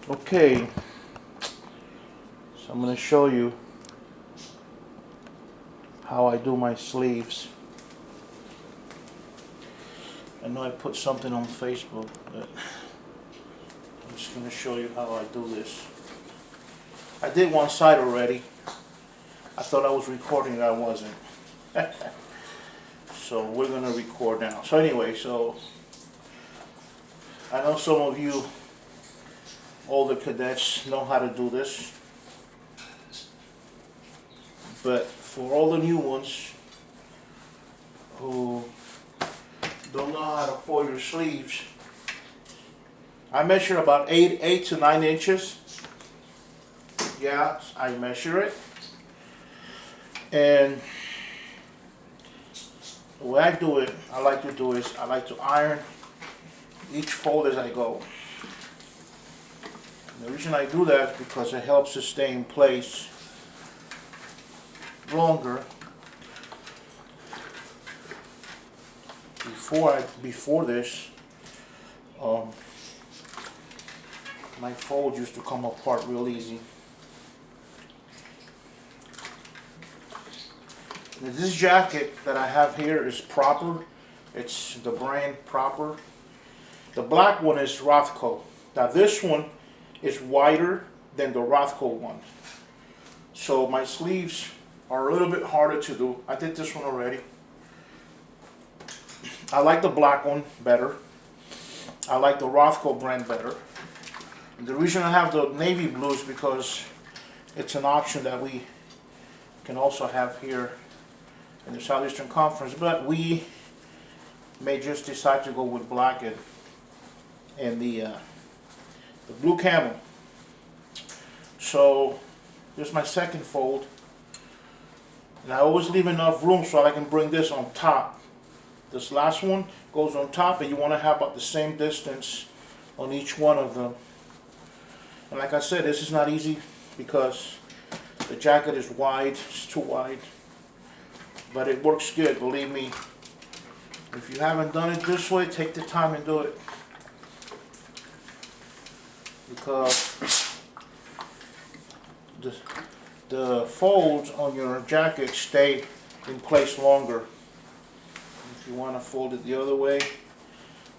Okay, so I'm going to show you how I do my sleeves. I know I put something on Facebook, but I'm just going to show you how I do this. I did one side already. I thought I was recording it, I wasn't. So we're going to record now. So anyway, so I know some of you older cadets know how to do this, but for all the new ones who don't know how to fold your sleeves, I measure about 8 to 9 inches. Yeah, I measure it, and the way I do it, I like to iron each fold as I go. The reason I do that is because it helps it stay in place longer. Before this, my folds used to come apart real easy. Now, this jacket that I have here is Proper. It's the brand Proper. The black one is Rothko. Now this one is wider than the Rothko one. So my sleeves are a little bit harder to do. I did this one already. I like the black one better. I like the Rothko brand better. And the reason I have the navy blue is because it's an option that we can also have here in the Southeastern Conference, but we may just decide to go with black and the blue camel. So here's my second fold, and I always leave enough room so I can bring this on top. This last one goes on top, and you want to have about the same distance on each one of them. And like I said, this is not easy because the jacket is wide, it's too wide, but it works good, believe me. If you haven't done it this way, take the time and do it, because the folds on your jacket stay in place longer. If you want to fold it the other way,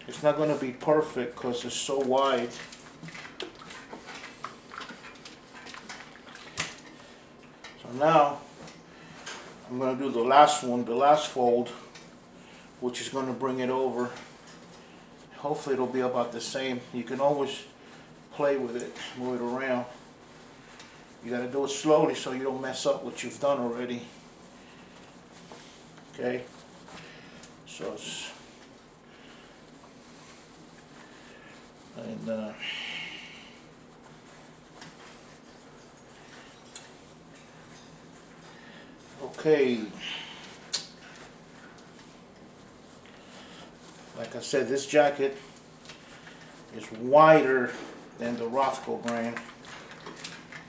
it's not going to be perfect because it's so wide. So now I'm going to do the last one, the last fold, which is going to bring it over. Hopefully it'll be about the same. You can always play with it, move it around. You got to do it slowly so you don't mess up what you've done already. Okay, so it's, and okay, like I said, this jacket is wider than the Rothko brand,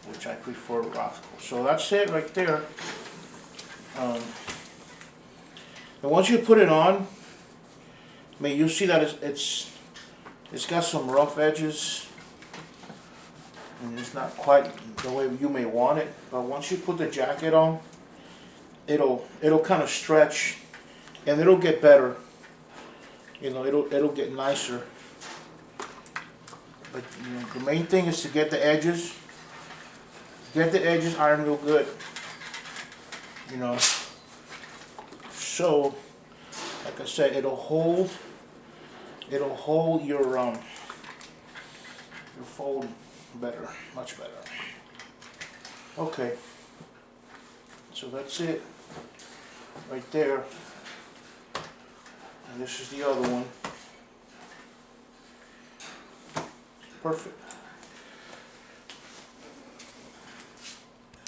which I prefer Rothko. So that's it right there. And once you put it on, I mean, you see that it's got some rough edges, and it's not quite the way you may want it. But once you put the jacket on, it'll kind of stretch, and it'll get better. You know, it'll get nicer. But you know, the main thing is to get the edges. Get the edges ironed real good. You know. So, like I said, it'll hold your fold better, much better. Okay. So that's it right there. And this is the other one. Perfect.